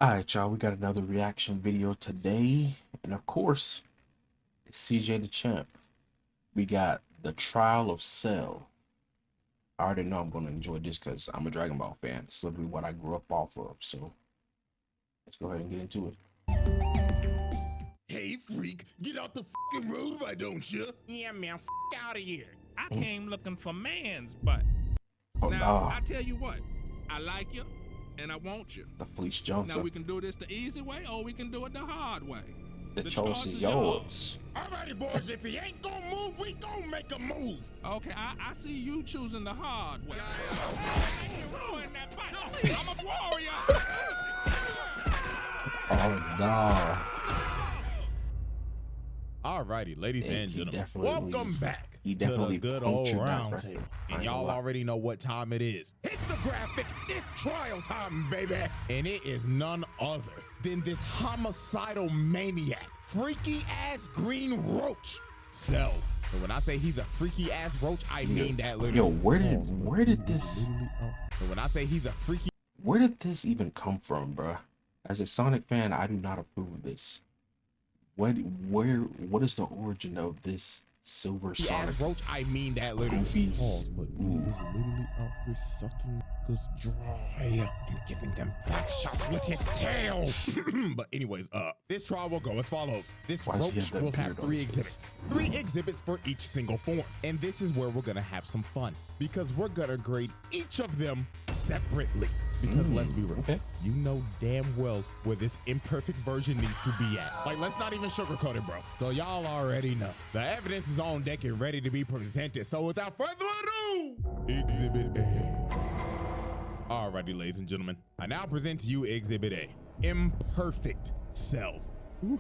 Alright, y'all, we got another reaction video today. And of course, it's Cjdachamp. We got the trial of Cell. I already know I'm going to enjoy this because I'm a Dragon Ball fan. It's literally what I grew up off of. So let's go ahead and get into it. Hey, freak, get out the fucking road, why don't you? Yeah, man, out of here. I Mm. came looking for man's butt. Oh, Now, no. I tell you what, I like you, and I want you. The Fleece Now, Johnson. we can do this the easy way, or we can do it the hard way. The choice choice is is yours. Alrighty, boys, if he ain't gonna move, we gonna make a move. Okay, I see you choosing the hard way. Ruin that butt. I'm a warrior. Oh, no. Alrighty, ladies Yeah, and he gentlemen, definitely welcome leaves. back He to the definitely good old punctured that round record. table. I ain't And gonna y'all lie. already know what time it is. Hit the graphic, it's trial time, baby. And it is none other than this homicidal maniac, freaky ass green roach, Cell. And when I say he's a freaky ass roach, I mean that literally. Yo, where did this And when I say he's a freaky even come from, bruh? As a Sonic fan, I do not approve of this. What is the origin of this Silver Sonic? ass roach, I mean that literally. Goofies. Pause, but he was literally out here sucking niggas dry and giving them back shots with his tail. But anyways, this trial will go as follows. This Why does he roach have that will have beard on 3 his face? exhibits. 3 exhibits for each single form. And this is where we're gonna have some fun because we're gonna grade each of them separately. Because let's be real, okay. you know damn well where this imperfect version needs to be at. Like, let's not even sugarcoat it, bro. So y'all already know. The evidence is on deck and ready to be presented. So without further ado, Exhibit A. Alrighty, ladies and gentlemen, I now present to you Exhibit A. Imperfect Cell. Oh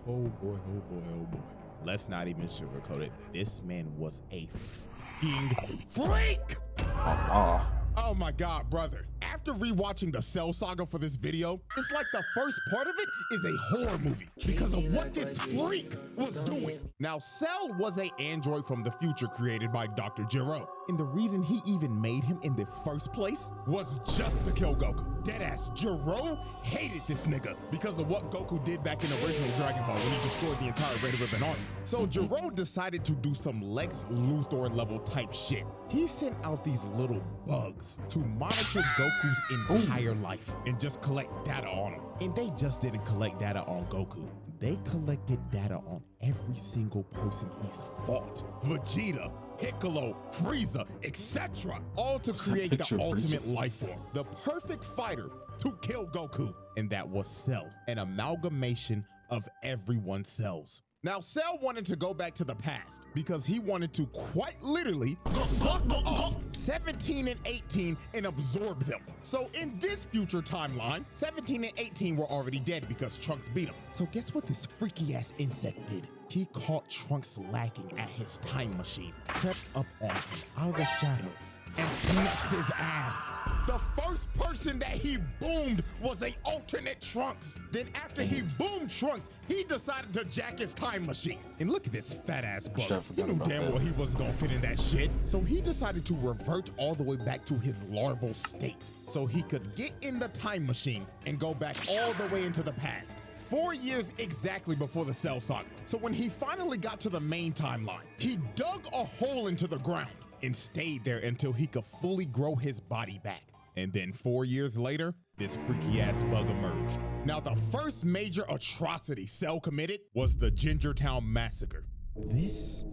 boy, oh boy, oh boy. Let's not even sugarcoat it. This man was a fucking freak! Oh, Oh my God, brother. After rewatching the Cell saga for this video, it's like the first part of it is a horror movie because of what this freak was doing. Now, Cell was an android from the future created by Dr. Gero. And the reason he even made him in the first place was just to kill Goku. Deadass, Gero hated this nigga because of what Goku did back in the original Dragon Ball when he destroyed the entire Red Ribbon Army. So Gero decided to do some Lex Luthor level type shit. He sent out these little bugs to monitor Goku's entire life and just collect data on him. And they just didn't collect data on Goku. They collected data on every single person he's fought. Vegeta, Piccolo, Frieza, etc. All to create picture the of ultimate Frieza? life form, the perfect fighter to kill Goku. And that was Cell, an amalgamation of everyone's cells. Now, Cell wanted to go back to the past because he wanted to quite literally suck up 17 and 18 and absorb them. So in this future timeline, 17 and 18 were already dead because Trunks beat him. So guess what this freaky ass insect did? He caught Trunks lacking at his time machine, crept up on him out of the shadows, and snapped his ass. The first person that he boomed was a alternate Trunks. Then after he boomed Trunks, he decided to jack his time machine. And look at this fat ass Should've bug. He forgot knew about damn that. well he wasn't gonna fit in that shit. So he decided to revert all the way back to his larval state so he could get in the time machine and go back all the way into the past. 4 years exactly before the Cell Saga. So when he finally got to the main timeline, he dug a hole into the ground and stayed there until he could fully grow his body back. And then 4 years later, this freaky ass bug emerged. Now, the first major atrocity Cell committed was the Gingertown Massacre. This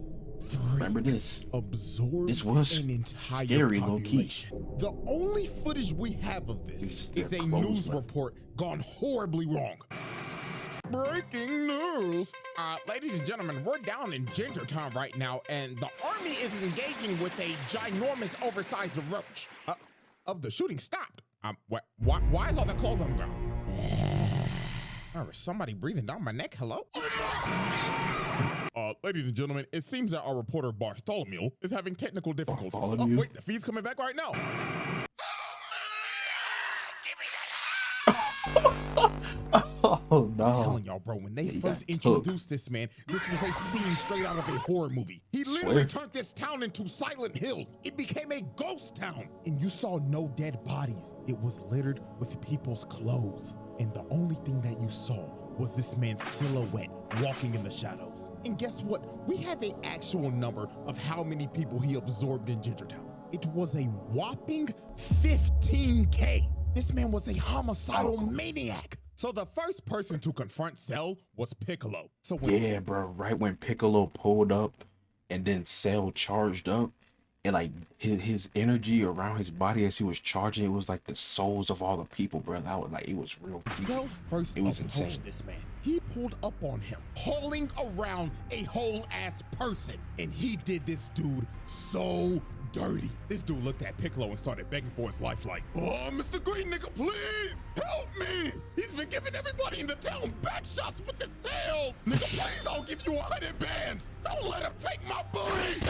remember freak this? absorbed This was an entire scary, low-key. population. The only footage we have of this Their is a clothes news left. report gone horribly wrong. Breaking news. Ladies and gentlemen, we're down in Gingertown right now, and the army is engaging with a ginormous, oversized roach. The shooting stopped. Why is all the clothes on the ground? Is somebody breathing down my neck? Hello? Ladies and gentlemen, it seems that our reporter Bartholomew is having technical difficulties. Oh, Bartholomew? wait, the feed's coming back right now. Oh, no. I'm telling y'all, bro, when they Yeah, you first got introduced this man, this was a scene straight out of a horror movie. He literally Swear. turned this town into Silent Hill. It became a ghost town. And you saw no dead bodies. It was littered with people's clothes. and the only thing that you saw was this man's silhouette walking in the shadows. And guess what? We have an actual number of how many people he absorbed in Cjdachamp. It was a whopping 15K. This man was a homicidal maniac. So the first person to confront Cell was Piccolo. So when Yeah, bro. Right when Piccolo pulled up and then Cell charged up, and like his energy around his body as he was charging, it was like the souls of all the people, bro. That was like, it was real creepy. Cell first It was approached insane. this man, he pulled up on him, hauling around a whole ass person. And he did this dude so dirty. This dude looked at Piccolo and started begging for his life like, "Oh, Mr. Green nigga, please help me. He's been giving everybody in the town back shots with his tail. Nigga, please, I'll give you 100 bands. Don't let him take my booty."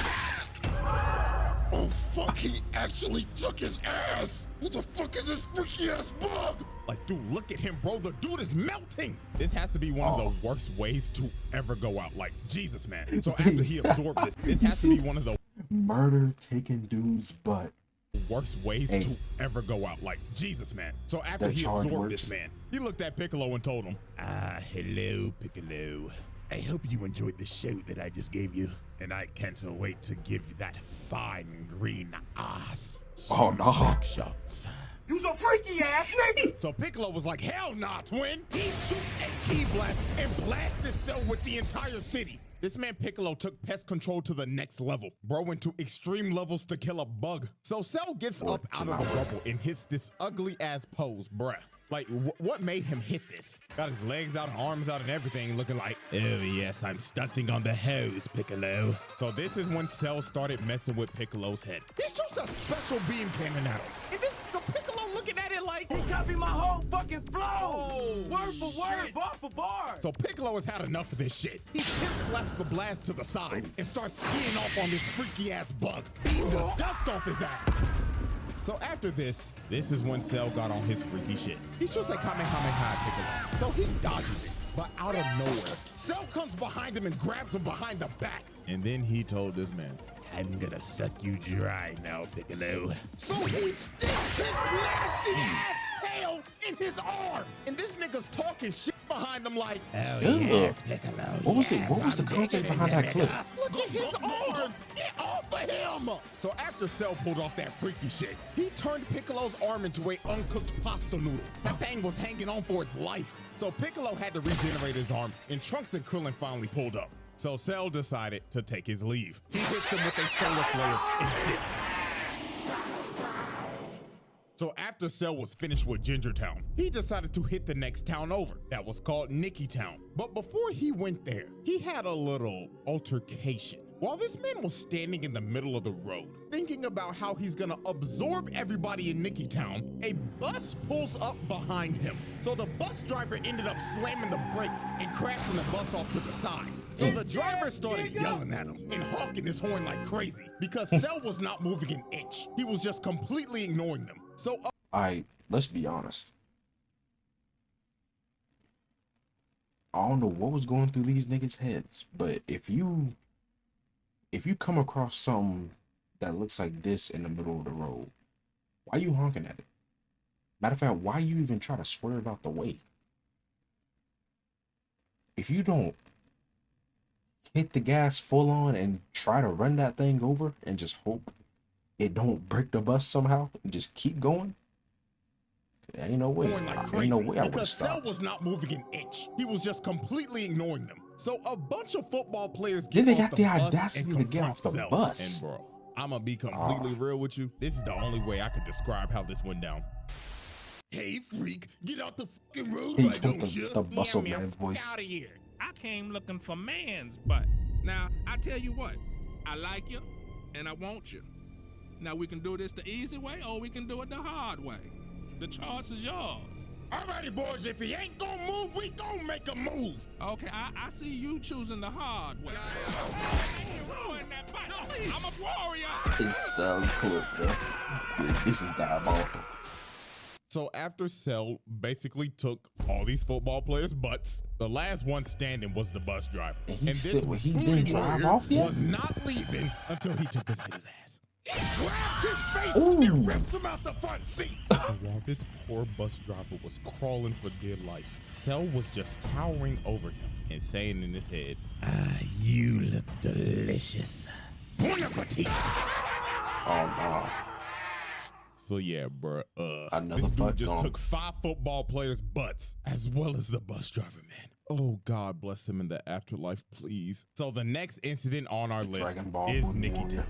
Oh fuck, he actually took his ass. What the fuck is this freaky ass bug? Like, dude, look at him, bro. The dude is melting. This has to be one of the worst ways to ever go out. Like, Jesus, man. So after he absorbed this has to be one of the Murder taking dude's butt. worst ways to ever go out. Like, Jesus, man. So after That he charge absorbed works. this man, he looked at Piccolo and told him, hello, Piccolo. I hope you enjoyed the show that I just gave you. And I can't wait to give you that fine green ass. Oh, no. Back shots. You's a freaky ass nigga. So Piccolo was like, hell nah, twin. He shoots a key blast and blasts his cell with the entire city. This man Piccolo took pest control to the next level. Bro went to extreme levels to kill a bug. So Cell gets up out of the rubble and hits this ugly ass pose, bruh. Like, what made him hit this? Got his legs out and arms out and everything, looking like, oh yes, I'm stunting on the hose, Piccolo. So this is when Cell started messing with Piccolo's head. He shoots a special beam cannon at him. And this, the Piccolo looking at it like, He copied my whole fucking flow. Word for word, bar for bar. so Piccolo has had enough of this shit. He hip slaps the blast to the side and starts teeing off on this freaky ass bug, beating the dust off his ass. So after this is when Cell got on his freaky shit. He shoots a Kamehameha at Piccolo, so he dodges it. But out of nowhere, Cell comes behind him and grabs him behind the back. And then he told this man, I'm gonna suck you dry now, Piccolo. So he sticks his nasty ass tail in his arm. And this nigga's talking shit behind him like, oh yes, Piccolo. What was it? yes, What was the I'm context getting behind it, that clip? nigga. Look at his arm. Get off of him. So after Cell pulled off that freaky shit, he turned Piccolo's arm into a uncooked pasta noodle. That thing was hanging on for its life. So Piccolo had to regenerate his arm, and Trunks and Krillin finally pulled up. So Cell decided to take his leave. He hits him with a solar flare and dips. So after Cell was finished with Gingertown, he decided to hit the next town over. That was called Nicky Town. But before he went there, he had a little altercation. While this man was standing in the middle of the road, thinking about how he's gonna absorb everybody in Nicky Town, a bus pulls up behind him. So the bus driver ended up slamming the brakes and crashing the bus off to the side. So the driver started yelling at him and honking his horn like crazy because Cell was not moving an inch. He was just completely ignoring them. So Alright, let's be honest. I don't know what was going through these niggas' heads, but if you come across something that looks like this in the middle of the road, why you honking at it? Matter of fact, why you even try to swerve out the way? If you don't hit the gas full on and try to run that thing over and just hope it don't break the bus somehow and just keep going, ain't no way. going like Ain't crazy no way I would because Cell stop. was not moving an inch. He was just completely ignoring them. So a bunch of football players Then get they off got the the bus audacity and to get confront off the Cell. bus. And bro, I'm gonna be completely real with you. This is the only way I could describe how this went down. Hey freak, get out the fucking road, He why put don't you? the muscle Yeah, man fuck voice. out of here. I came looking for man's butt. Now, I tell you what, I like you and I want you. Now, we can do this the easy way or we can do it the hard way. The choice is yours. Alrighty, boys, if he ain't gonna move, we gonna make a move. Okay, I see you choosing the hard way. Ruin that butt. I'm a warrior. It's so cool, bro. This is diabolical. So after Cell basically took all these football players' butts, the last one standing was the bus driver. And he this still- he booty didn't drive warrior off yet? was not leaving until he took this nigga's ass. He grabs his face Ooh. and rips him out the front seat. And while this poor bus driver was crawling for dear life, Cell was just towering over him and saying in his head, you look delicious. Bon appetit. Oh no. So yeah, bruh, Another this dude butt just gone. took 5 football players' butts, as well as the bus driver, man. Oh, God bless him in the afterlife, please. So the next incident on our list Dragon Ball is Warrior. Nikki Town.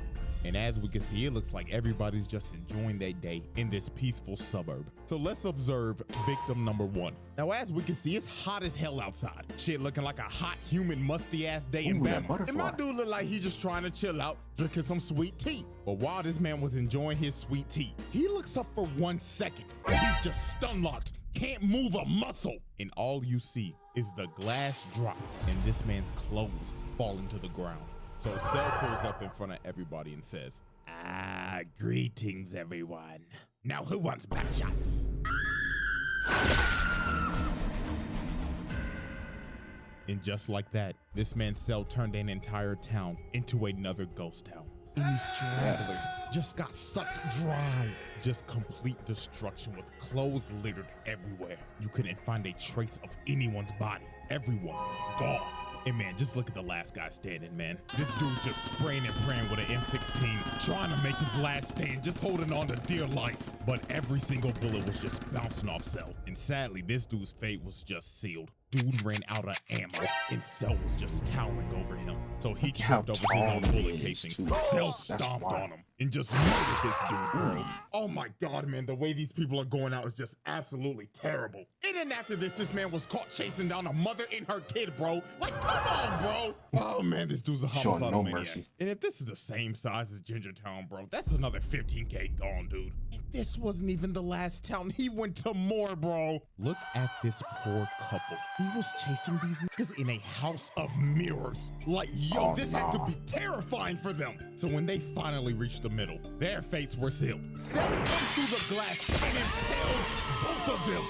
And as we can see, it looks like everybody's just enjoying their day in this peaceful suburb. So let's observe victim number 1. Now, as we can see, it's hot as hell outside. Shit looking like a hot, humid, musty-ass day in Ooh, that Bama. And my butterfly. dude looked like he just trying to chill out, drinking some sweet tea. But while this man was enjoying his sweet tea, he looks up for 1 second, and he's just stun-locked, can't move a muscle. And all you see is the glass drop and this man's clothes falling to the ground. So Cell pulls up in front of everybody and says, greetings, everyone. Now who wants back shots? And just like that, this man's Cell turned an entire town into another ghost town. And these stragglers just got sucked dry. Just complete destruction with clothes littered everywhere. You couldn't find a trace of anyone's body. Everyone gone. And man, just look at the last guy standing, man. This dude's just spraying and praying with an M16, trying to make his last stand, just holding on to dear life. But every single bullet was just bouncing off Cell. And sadly, this dude's fate was just sealed. Dude ran out of ammo, and Cell was just towering over him. So he tripped over his own tall he bullet is, casings. too. Cell That's stomped wild. on him and just murdered this dude, bro. Oh my God, man, the way these people are going out is just absolutely terrible. And then after this man was caught chasing down a mother and her kid, bro. Like, come on, bro. Oh man, this dude's a Showing homicidal no maniac. mercy. And if this is the same size as Gingertown, bro, that's another 15K gone, dude. And this wasn't even the last town. He went to more, bro. Look at this poor couple. He was chasing these niggas in a house of mirrors. Like, yo, Oh, this had to nah. be terrifying for them. So when they finally reached the middle, their fates were sealed. Cell comes through the glass and impales both of them.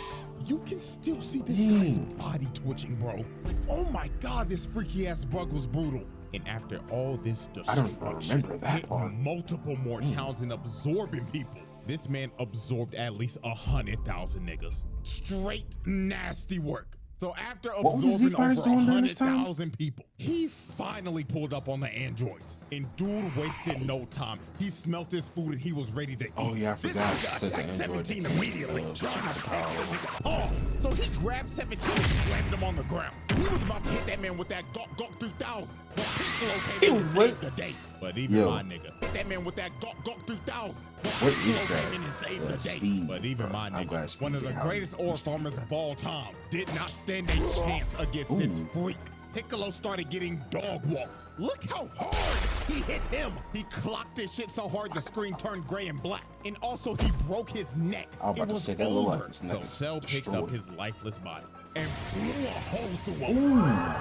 You can still see this guy's body twitching, bro. Like, oh my God, this freaky ass bug was brutal. And after all this I don't destruction, remember that hit part. multiple more towns and absorbing people, this man absorbed at least 100,000 niggas. Straight nasty work. So after was these absorbing guys over doing during this time? 100,000 people, he finally pulled up on the androids. And dude wasted no time. He smelt his food and he was ready to eat. Oh, yeah, I This forgot. nigga Says the attacked android 17 can, immediately, trying to peck the nigga paws. So he grabbed 17 and slammed him on the ground. He was about to hit that man with that Gawk Gawk 3000. But Piccolo came in and saved the day. But even Yo. my nigga hit that man with that Gawk Gawk 3000. But What Piccolo is that? came in and saved Yeah, the day. Speed, But even bro. my I'm glad nigga, Speed one of the get out. greatest ore farmers of all time, did not stand a chance against this freak. Piccolo started getting dog walked. Look how hard he hit him. He clocked this shit so hard the screen turned gray and black. And also he broke his neck. I was It about to was say, that looked like over. his neck So was Cell picked up destroyed. his lifeless body and blew a hole through him.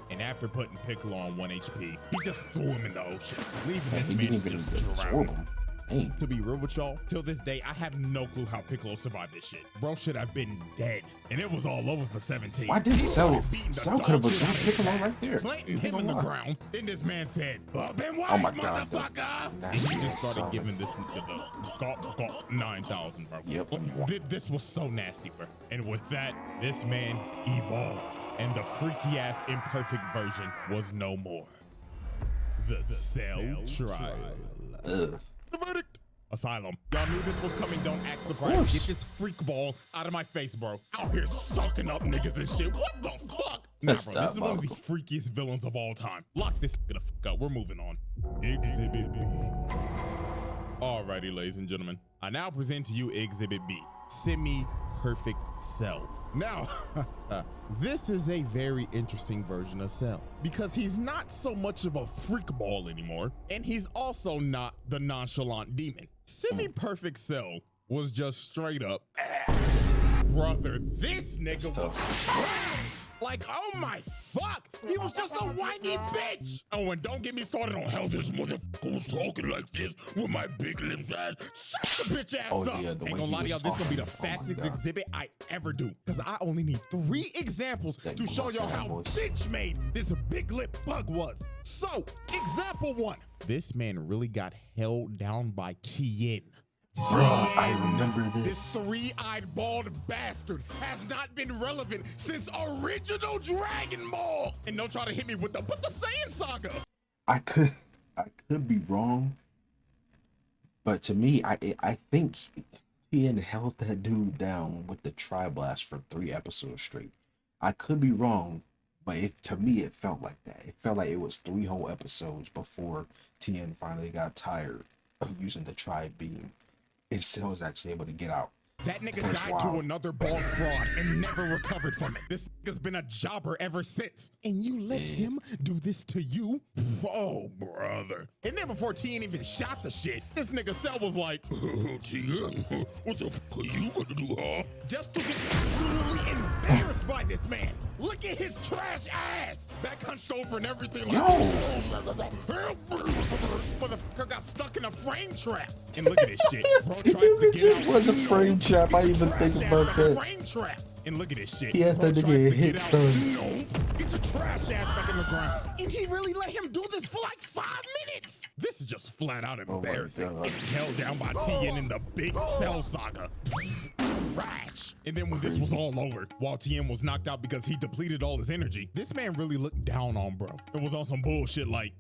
And after putting Piccolo on 1 HP, he just threw him in the ocean, leaving Man, this he man didn't to even just absorb drown. him. Dang. To be real with y'all, till this day, I have no clue how Piccolo survived this shit. Bro should have been dead. And it was all over for 17. Why did He Cell- started beating the Cell dog could've shit out of absorbed his Piccolo ass, right there. planting Ain't him in the gonna lie. ground. Then this man said, up and Oh white, my God, bro. motherfucker. And Nasty he just ass started son. giving this nigga the Gawk 9000, bro. Yep. This was so nasty, bro. And with that, this man evolved. And the freaky ass imperfect version was no more. The Cell Trial. Ugh. The verdict. Asylum. Y'all knew this was coming. Don't act surprised. Get this freak ball out of my face, bro. Out here sucking up niggas and shit. What the fuck? Nah, bro. This is one of the freakiest villains of all time. Lock this nigga the fuck up. We're moving on. Exhibit B. Alrighty, ladies and gentlemen. I now present to you Exhibit B. Semi-perfect Cell. Now, this is a very interesting version of Cell because he's not so much of a freak ball anymore, and he's also not the nonchalant demon. Semi-perfect Cell was just straight up brother, this nigga was tough. trash. Like, oh my fuck, he was just a whiny bitch. Oh, and don't get me started on how this motherfucker was talking like this with my big lips ass. Shut the bitch ass Oh, up. yeah, the Ain't way gonna he lie to was y'all, this gonna be the talking. Oh my fastest God. exhibit I ever do. Cause I only need 3 examples to show y'all how bitch made this big lip bug was. So, example 1. This man really got held down by Tien. Bruh, I remember This this. 3-eyed bald bastard has not been relevant since original Dragon Ball. And don't try to hit me with the Saiyan Saga. I could be wrong, but to me, I think Tien held that dude down with the Tri-Blast for 3 episodes straight. I could be wrong, but to me, it felt like that. It felt like it was 3 whole episodes before Tien finally got tired of using the Tri-Beam and still was actually able to get out. That nigga That's died wild. to another bald fraud and never recovered from it. This nigga's been a jobber ever since. And you let him do this to you? Oh, brother. And then before Tien even shot the shit, this nigga Cell was like, Tien, what the fuck are you gonna do, huh? Just to get absolutely embarrassed by this man. Look at his trash ass. Back hunched over and everything like, motherfucker got stuck in a frame trap. And look at this shit. Bro tries to get out. It was a frame trap. I even think about that. Frame trap. And look at this shit. He had that Bro nigga tries to hit get out. stun. No, get your trash ass back in the ground. And he really let him do this for like 5 minutes. This is just flat out embarrassing. God. Getting held down by Tien in the big Cell Saga. Trash. And then when this was all over, while Tien was knocked out because he depleted all his energy, this man really looked down on bro. It was on some bullshit like,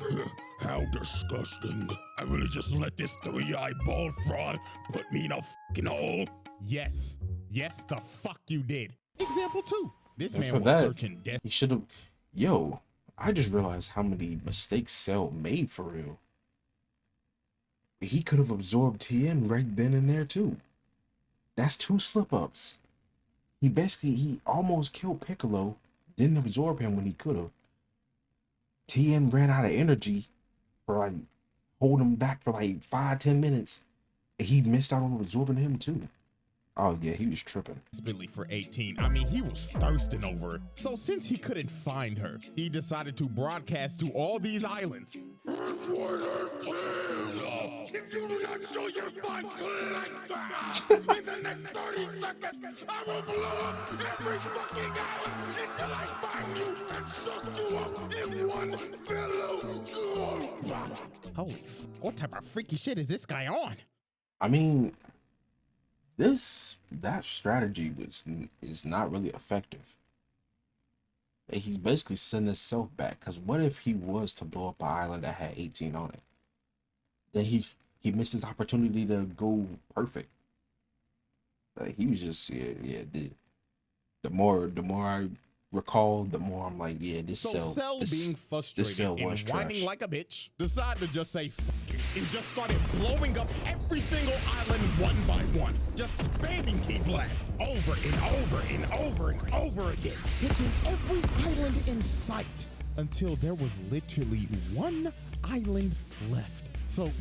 how disgusting. I really just let this 3-eyed bald fraud put me in a fucking hole. Yes. Yes, the fuck you did. Example 2. This And man for was that, searching death. he should have. Yo, I just realized how many mistakes Cell made for real. He could have absorbed Tien right then and there too. That's 2 slip-ups. He almost killed Piccolo, didn't absorb him when he could have. Tien ran out of energy for like holding him back for like 5-10 minutes. And he missed out on absorbing him too. Oh yeah, he was tripping. Billy for 18. I mean, he was thirsting over her. So since he couldn't find her, he decided to broadcast to all these islands. If you do not show your fun like that in the next 30 seconds, I will blow up every fucking island until I find you and suck you up in one fellow go. Holy f***, what type of freaky shit is this guy on? I mean, that strategy is not really effective. He's basically sending himself back. Cause what if he was to blow up an island that had 18 on it? Then he missed his opportunity to go perfect. Like he was just the more I recall, the more I'm like, yeah, this Cell being frustrated Cell and was whining trash. like a bitch, decided to just say fuck it and just started blowing up every single island one by one. Just spamming key blast over and over and over and over again, hitting every island in sight until there was literally 1 island left. So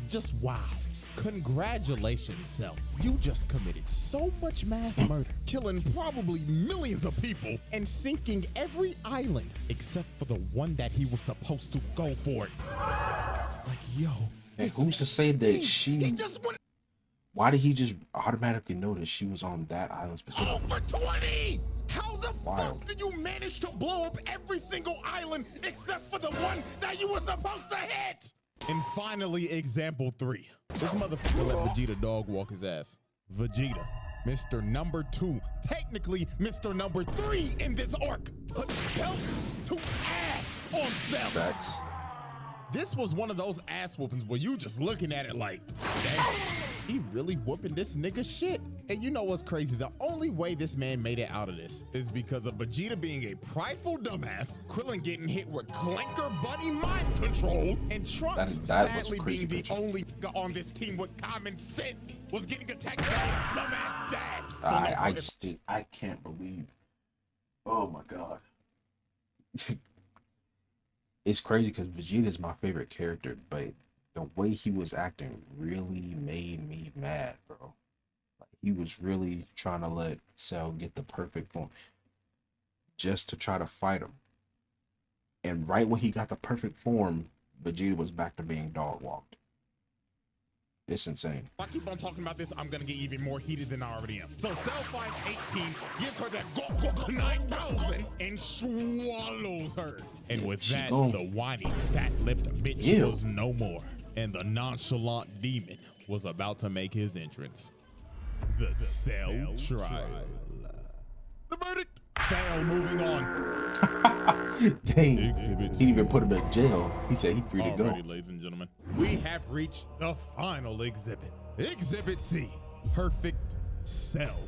just wow. Congratulations, Cell. You just committed so much mass murder, killing probably millions of people and sinking every island except for the one that he was supposed to go for. Like, yo, And who's to say that he just went why did he just automatically notice she was on that island specifically? over 20! How the Wild. fuck did you manage to blow up every single island except for the one that you were supposed to hit? And finally, example 3. This motherfucker let Vegeta dog walk his ass. Vegeta, Mr. Number 2, technically Mr. Number 3 in this arc, put belt to ass on Cell. Facts. This was one of those ass whoopings where you just looking at it like, damn, he really whooping this nigga shit. And you know what's crazy? The only way this man made it out of this is because of Vegeta being a prideful dumbass, Krillin getting hit with clanker buddy mind control, and Trunks That was sadly crazy being the picture. only nigga on this team with common sense, was getting attacked by his dumbass dad. So no, I can't believe. Oh my god. It's crazy because Vegeta is my favorite character, but the way he was acting really made me mad, bro. Like He was really trying to let Cell get the perfect form just to try to fight him. And right when he got the perfect form, Vegeta was back to being dog walked. It's insane. If I keep on talking about this, I'm gonna get even more heated than I already am. So Cell 518 gives her that go 9000 and swallows her. And with that, the whiny, fat-lipped bitch was no more. And the nonchalant demon was about to make his entrance. The Cell trial. The verdict. Cell moving on. Dang. He didn't even put him in jail. He said he free to go. Ladies and gentlemen, we have reached the final exhibit. Exhibit C, Perfect Cell.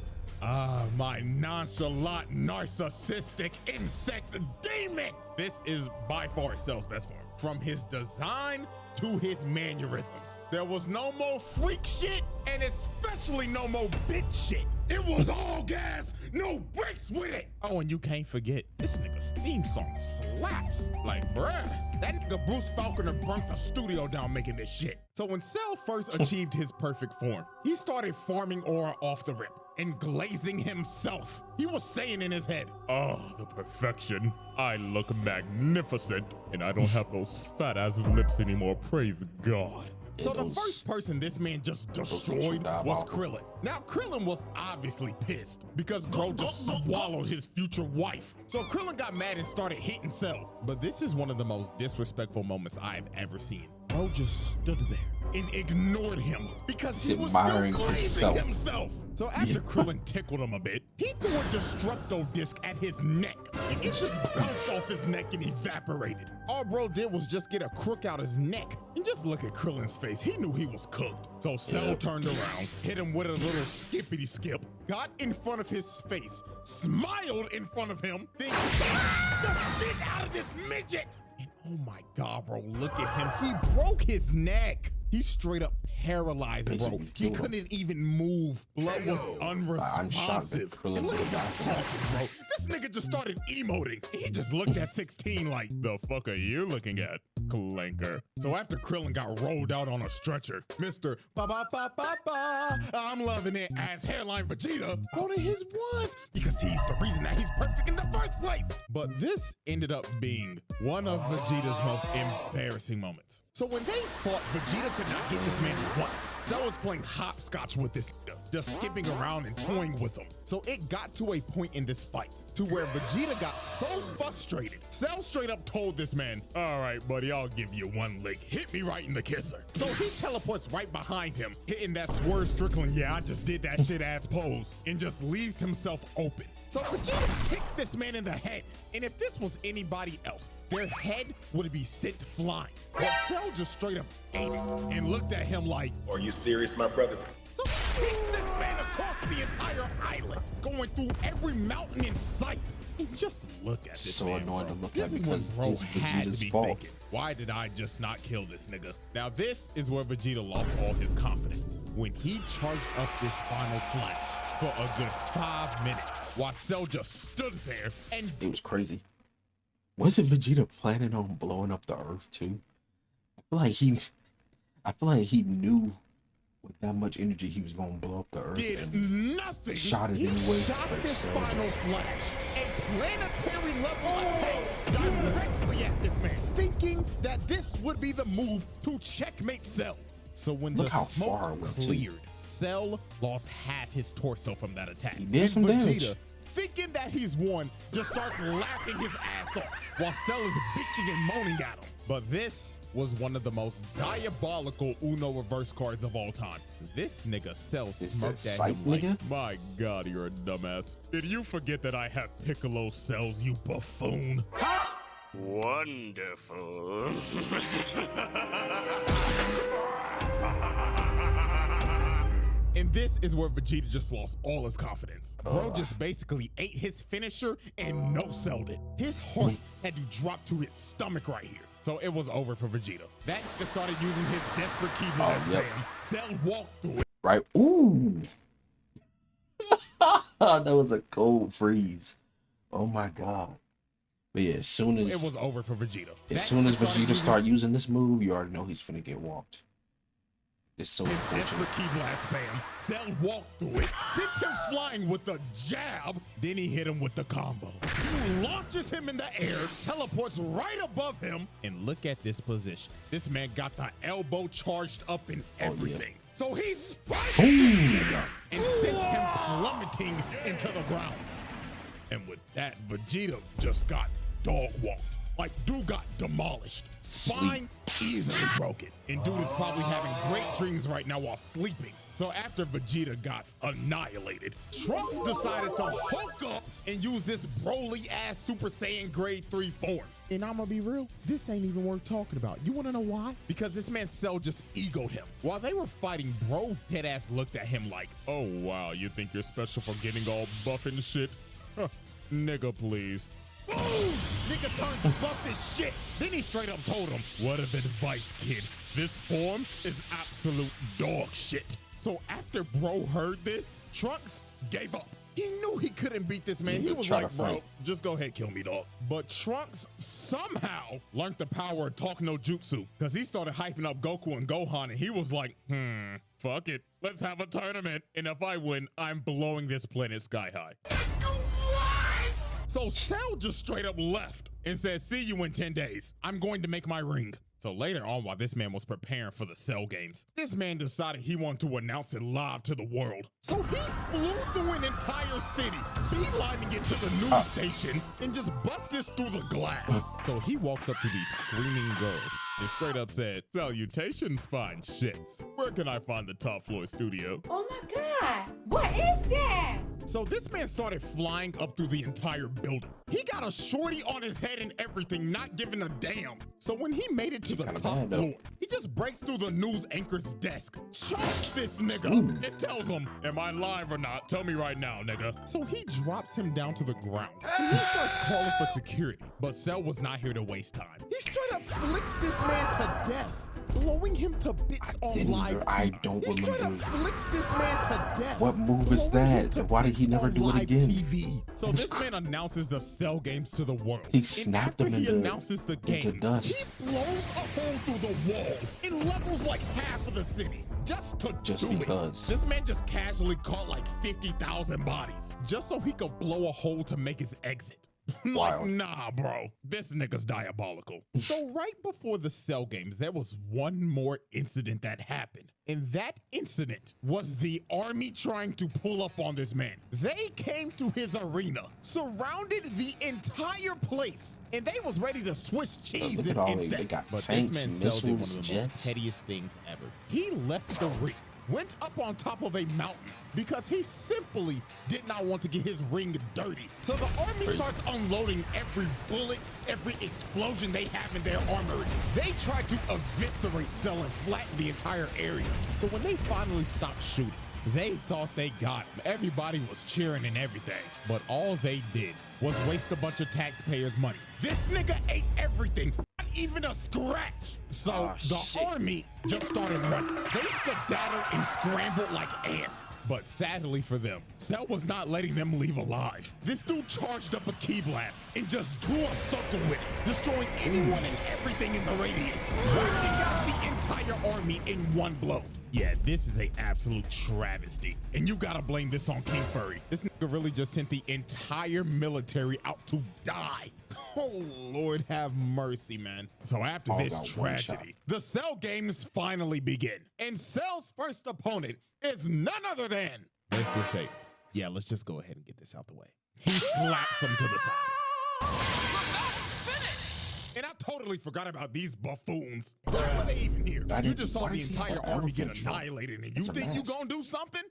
Ah, my nonchalant, narcissistic insect demon. This is by far Cell's best form. From his design to his mannerisms. There was no more freak shit, and especially no more bitch shit. It was all gas, no brakes with it. Oh, and you can't forget, this nigga's theme song slaps. Like, bruh, that nigga Bruce Falconer burnt the studio down making this shit. So when Cell first achieved his perfect form, he started farming aura off the rip and glazing himself. He was saying in his head, oh, the perfection. I look magnificent, and I don't have those fat ass lips anymore, praise God. So the first person this man just destroyed was Krillin. Now Krillin was obviously pissed because bro just swallowed his future wife. So Krillin got mad and started hitting Cell. But this is one of the most disrespectful moments I've ever seen. Bro just stood there and ignored him because he was still glazing himself. So after Krillin tickled him a bit, he threw a Destructo disc at his neck. And it just bounced off his neck and evaporated. All bro did was just get a crook out his neck. And just look at Krillin's face. He knew he was cooked. So Cell turned around, hit him with a little skippity skip, got in front of his face, smiled in front of him, then kicked the shit out of this midget. And oh my God, bro, look at him. He broke his neck. He straight up paralyzed, bro. He couldn't even move. Blood was unresponsive. And look at him taunting, bro. This nigga just started emoting. He just looked at 16 like, the fuck are you looking at, clanker? So after Krillin got rolled out on a stretcher, Mr. Ba-ba-ba-ba-ba, I'm loving it as Hairline Vegeta wanted his ones because he's the reason that he's perfect in the first place. But this ended up being one of Vegeta's most embarrassing moments. So when they fought, Vegeta could not hit this man once. Cell was playing hopscotch with this nigga, just skipping around and toying with him. So it got to a point in this fight to where Vegeta got so frustrated, Cell straight up told this man, all right, buddy, I'll give you one lick. Hit me right in the kisser. So he teleports right behind him, hitting that Swerve Strickland, yeah, I just did that shit ass pose, and just leaves himself open. So Vegeta kicked this man in the head, and if this was anybody else, their head would be sent flying. But Cell just straight up ate it and looked at him like, are you serious, my brother? So he kicks this man across the entire island, going through every mountain in sight. And just look at this man, annoying to look this at is when because bro it's had to Vegeta's be fault. thinking, why did I just not kill this nigga? Now this is where Vegeta lost all his confidence. When he charged up this final flash for a good 5 minutes, while Cell just stood there and it was crazy. Wasn't Vegeta planning on blowing up the Earth too? I feel like he knew with that much energy he was gonna blow up the Earth. did nothing. Shot it he anyway. shot this final flash, a planetary level attack directly at this man, thinking that this would be the move to checkmate Cell. So when Look the how far smoke it went, too. cleared, Cell lost half his torso from that attack. He did some Vegeta, damage. thinking that he's won, just starts laughing his ass off while Cell is bitching and moaning at him. But this was one of the most diabolical Uno reverse cards of all time. This nigga Cell smirked at him like, my God, you're a dumbass. Did you forget that I have Piccolo cells, you buffoon? Wonderful. And this is where Vegeta just lost all his confidence. Bro just basically ate his finisher and no-selled it. His heart had to drop to his stomach right here. So it was over for Vegeta. That nigga started using his desperate keyboard spam. Cell walked through it. Right? Ooh. That was a cold freeze. Oh my God. But yeah, as soon as it was over for Vegeta. As soon as Vegeta started using this move, you already know he's finna get walked. It's so His unfortunate. desperate key blast spam. Cell walked through it, sent him flying with the jab, then he hit him with the combo. Dude launches him in the air, teleports right above him, and look at this position. This man got the elbow charged up and everything. So he spiked this nigga and sent him plummeting into the ground. And with that, Vegeta just got dog walked. Like, dude got demolished. Spine easily broken. And dude is probably having great dreams right now while sleeping. So after Vegeta got annihilated, Trunks decided to Hulk up and use this Broly-ass Super Saiyan Grade 3 form. And I'ma be real, this ain't even worth talking about. You wanna know why? Because this man Cell just egoed him. While they were fighting, bro deadass looked at him like, oh wow, you think you're special for getting all buff and shit? Nigga, please. Boom! Nigga turns buff as shit. Then he straight up told him, word of advice, kid. This form is absolute dog shit. So after bro heard this, Trunks gave up. He knew he couldn't beat this man. He was like, bro, just go ahead, kill me, dog. But Trunks somehow learned the power of talk no jutsu, because he started hyping up Goku and Gohan, and he was like, fuck it. Let's have a tournament. And if I win, I'm blowing this planet sky high. So Cell just straight up left and said, see you in 10 days. I'm going to make my ring. So later on, while this man was preparing for the Cell games, this man decided he wanted to announce it live to the world. So he flew through an entire city, beelining it to the news station, and just busted through the glass. So he walks up to these screaming girls and straight up said, salutations, fine shits. Where can I find the top floor studio? Oh my God, what is that? So this man started flying up through the entire building. He got a shorty on his head and everything, not giving a damn. So when he made it to the top floor, he just breaks through the news anchor's desk, chokes this nigga, and tells him, am I live or not? Tell me right now, nigga. So he drops him down to the ground, and he starts calling for security. But Cell was not here to waste time. He straight up flicks this man to death, blowing him to bits on live TV. He straight up flicks this man to death. What move is that? Why did he never do it again? TV. So this man announces the Cell games to the world. He snapped him he announces the games. dust. He blows a hole through the wall and levels like half of the city just to do because. it. This man just casually caught like 50,000 bodies just so he could blow a hole to make his exit. Like, nah, bro, this nigga's diabolical. So right before the Cell games, there was one more incident that happened. And that incident was the army trying to pull up on this man. They came to his arena, surrounded the entire place, and they was ready to Swiss cheese this insect. But this man Cell did one of the most pettiest things ever. He left the ring, went up on top of a mountain, because he simply did not want to get his ring dirty. So the army starts unloading every bullet, every explosion they have in their armory. They tried to eviscerate Cell and flatten the entire area. So when they finally stopped shooting, they thought they got him. Everybody was cheering and everything. But all they did was waste a bunch of taxpayers' money. This nigga ate everything, not even a scratch. So the army just started running. They skedaddled and scrambled like ants. But sadly for them, Cell was not letting them leave alive. This dude charged up a key blast and just drew a circle with it, destroying anyone and everything in the radius, wiping out the entire army in one blow. Yeah, this is a absolute travesty. And you gotta blame this on King Furry. This nigga really just sent the entire military out to die. Oh, Lord have mercy, man. So after this tragedy, the Cell games finally begin. And Cell's first opponent is none other than, let's just say, yeah, let's just go ahead and get this out the way. He slaps him to the side. And I totally forgot about these buffoons. Why were they even here? You just saw the entire army get annihilated, and you think you gonna do something?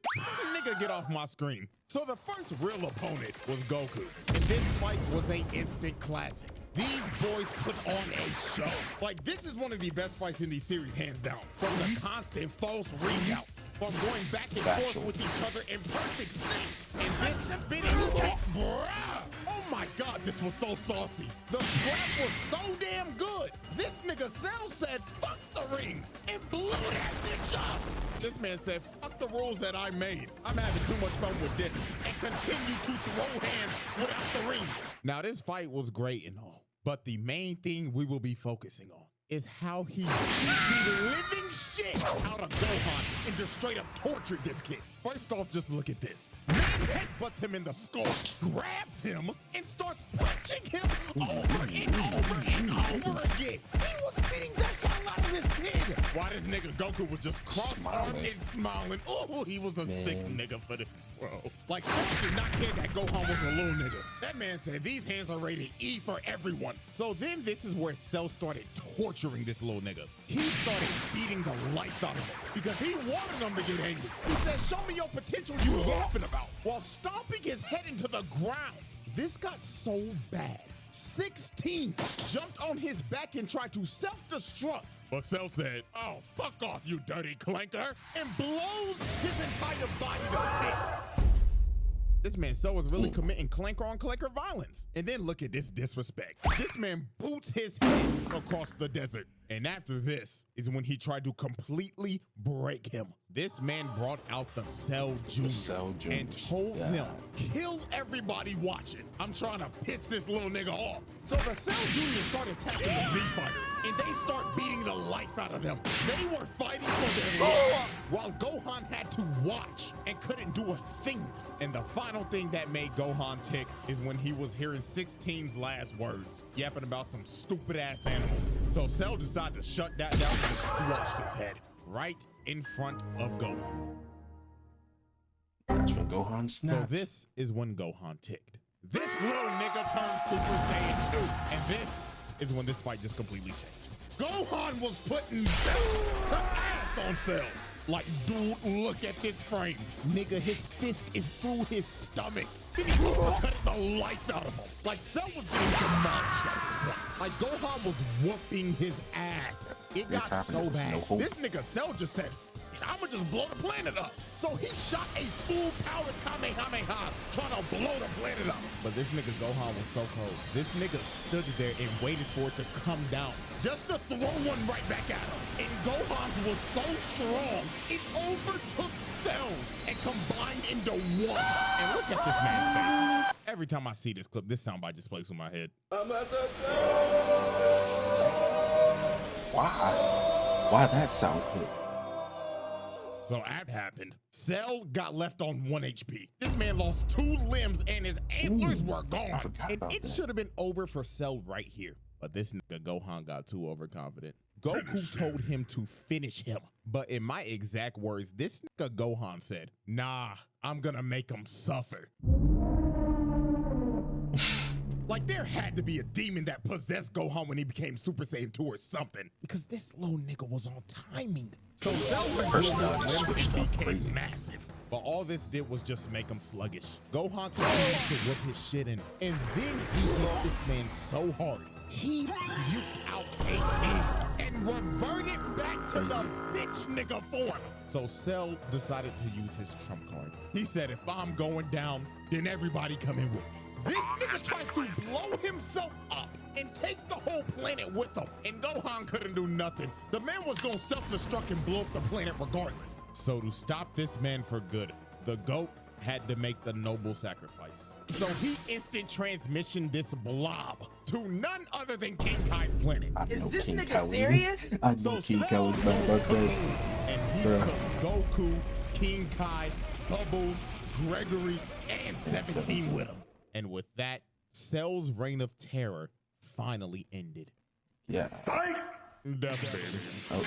Nigga, get off my screen. So the first real opponent was Goku, and this fight was an instant classic. These boys put on a show. Like, this is one of the best fights in these series, hands down. From the constant false ring outs, from going back and forth with each other in perfect sync. And this spinning kick, bruh. Oh my God, this was so saucy. The scrap was so damn good. This nigga Cell said, fuck the ring, and blew that bitch up. This man said, fuck the rules that I made. I'm having too much fun with this, and continue to throw hands without the ring. Now, this fight was great and all, but the main thing we will be focusing on is how he beat the living shit out of Gohan and just straight up tortured this kid. First off, just look at this. Man headbutts him in the skull, grabs him, and starts punching him over and over and over again. He was beating the hell out of this kid. While this nigga Goku was just cross-armed and smiling. Oh, he was a sick nigga for this, bro. Like, Cell did not care that Gohan was a little nigga. That man said, these hands are rated E for everyone. So then this is where Cell started torturing this little nigga. He started beating the life out of him because he wanted him to get angry. He said, show me your potential you yapping about, while stomping his head into the ground. This got so bad. 16 jumped on his back and tried to self-destruct. But Cell said, oh, fuck off, you dirty clanker, and blows his entire body to bits. This man Cell was really committing clanker on clanker violence. And then look at this disrespect. This man boots his head across the desert. And after this is when he tried to completely break him. This man brought out the Cell Juniors and told them, kill everybody watching. I'm trying to piss this little nigga off. So the Cell Juniors started attacking the Z Fighters, and they start beating the life out of them. They were fighting for their lives, while Gohan had to watch and couldn't do a thing. And the final thing that made Gohan tick is when he was hearing 16's last words, yapping about some stupid ass animals. So Cell decided to shut that down and squashed his head right in front of Gohan. That's when Gohan snapped. So this is when Gohan ticked. This little nigga turned Super Saiyan 2, and this is when this fight just completely changed. Gohan was putting belt to ass on Cell. Like, dude, look at this frame. Nigga, his fist is through his stomach. Then he cut the life out of him. Like, Cell was getting demolished at this point. Like, Gohan was whooping his ass. It got so bad. This nigga Cell just said, I'ma just blow the planet up. So he shot a full-powered Kamehameha trying to blow the planet up. But this nigga Gohan was so cold. This nigga stood there and waited for it to come down just to throw one right back at him. And Gohan's was so strong, it overtook Cell's and combined into one. And look at this man's face. Every time I see this clip, this soundbite just plays in my head. Why that sound good? So that happened. Cell got left on 1 HP. This man lost 2 limbs and his antlers were gone. And it should have been over for Cell right here. But this nigga Gohan got too overconfident. Goku told him to finish him. But in my exact words, this nigga Gohan said, nah, I'm gonna make him suffer. Like, there had to be a demon that possessed Gohan when he became Super Saiyan 2 or something. Because this little nigga was on timing. So Cell rebuilt his limbs and became massive. But all this did was just make him sluggish. Gohan continued to whip his shit in. And then he hit this man so hard, he puked out 18 and reverted back to the bitch nigga form. So Cell decided to use his trump card. He said, if I'm going down, then everybody come in with me. This nigga tries to blow himself up and take the whole planet with him. And Gohan couldn't do nothing. The man was gonna self-destruct and blow up the planet regardless. So to stop this man for good, the GOAT had to make the noble sacrifice. So he instant transmission this blob to none other than King Kai's planet. Is this nigga serious? I know So King Cell Kelly's my goes birthday. kaboom, and he took Goku, King Kai, Bubbles, Gregory, and 17 with him. And with that, Cell's reign of terror finally ended. Yeah. Psych! Death, baby.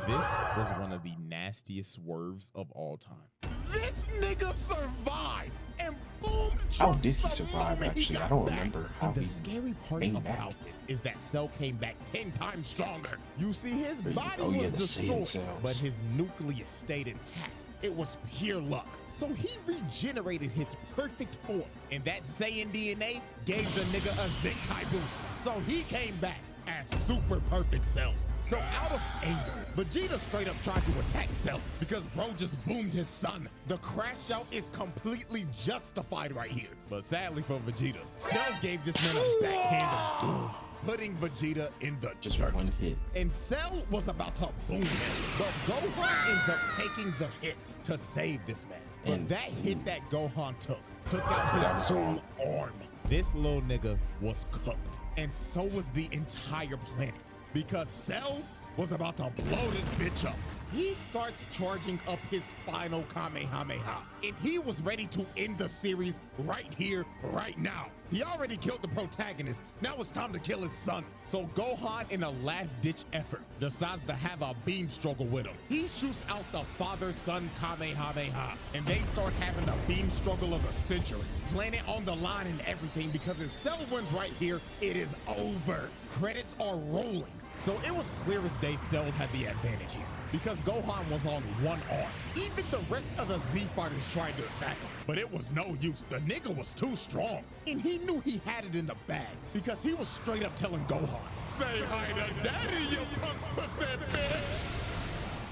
This was one of the nastiest swerves of all time. This nigga survived and boomed. How did he survive, actually? I don't remember how And the he scary part came about back. this is that Cell came back 10 times stronger. You see, his body Oh, yeah, was the Saiyan destroyed, cells. but his nucleus stayed intact. It was pure luck. So he regenerated his perfect form, and that Saiyan DNA gave the nigga a Zenkai boost. So he came back as super perfect Cell. So out of anger, Vegeta straight up tried to attack Cell because bro just boomed his son. The crash out is completely justified right here. But sadly for Vegeta, Cell gave this man a backhand of doom, putting Vegeta in the Just dirt. one hit. And Cell was about to boom him, but Gohan ends up taking the hit to save this man. But And- that hit that Gohan took out his whole arm. This little nigga was cooked. And so was the entire planet, because Cell was about to blow this bitch up. He starts charging up his final Kamehameha, and he was ready to end the series right here, right now. He already killed the protagonist. Now it's time to kill his son. So Gohan, in a last-ditch effort, decides to have a beam struggle with him. He shoots out the father-son Kamehameha, and they start having the beam struggle of the century. Planet on the line and everything, because if Cell wins right here, it is over. Credits are rolling. So it was clear as day Cell had the advantage here, because Gohan was on one arm. Even the rest of the Z fighters tried to attack him, but it was no use. The nigga was too strong, and he knew he had it in the bag, because he was straight up telling Gohan, "Say hi to daddy, you punk pussy bitch."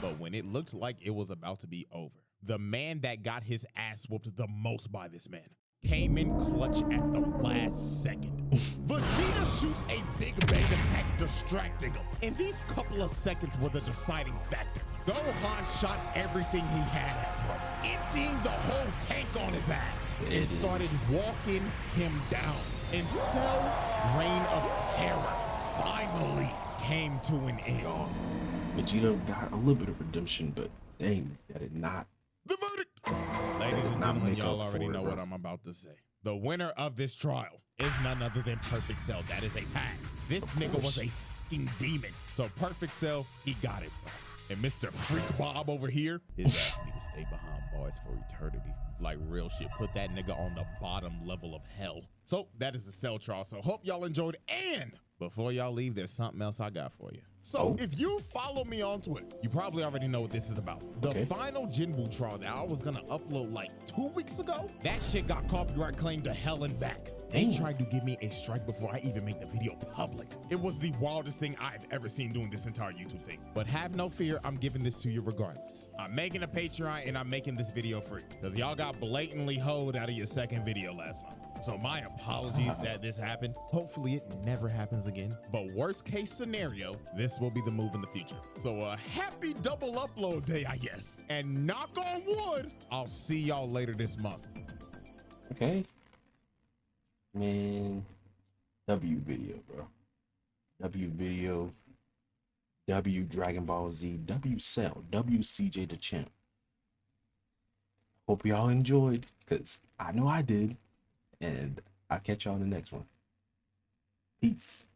But when it looked like it was about to be over, the man that got his ass whooped the most by this man came in clutch at the last second. Vegeta shoots a big bang attack, distracting him. And these couple of seconds were the deciding factor. Gohan shot everything he had at him, emptying the whole tank on his ass, and started walking him down. And Cell's reign of terror finally came to an end. Vegeta got a little bit of redemption, but dang, that did not. The verdict! Ladies and gentlemen, y'all already know what I'm about to say. The winner of this trial is none other than Perfect Cell. That is a pass. This nigga was a fucking demon. So Perfect Cell, he got it, bro. And Mr. Freak Bob over here is asking me to stay behind bars for eternity. Like real shit, put that nigga on the bottom level of hell. So that is the Cell trial. So hope y'all enjoyed. And before y'all leave, there's something else I got for you. So if you follow me on Twitter, you probably already know what this is about. The final Jinwoo trial that I was gonna upload like 2 weeks ago, that shit got copyright claimed to hell and back. They tried to give me a strike before I even made the video public. It was the wildest thing I've ever seen doing this entire YouTube thing. But have no fear, I'm giving this to you regardless. I'm making a Patreon and I'm making this video free, because y'all got blatantly hoed out of your second video last month. So my apologies that this happened. Hopefully it never happens again. But worst case scenario, this will be the move in the future. So a happy double upload day, I guess. And knock on wood, I'll see y'all later this month. Okay. Man, W video, bro. W video, W Dragon Ball Z, W Cell, W Cjdachamp. Hope y'all enjoyed, because I know I did. And I'll catch y'all in the next one. Peace.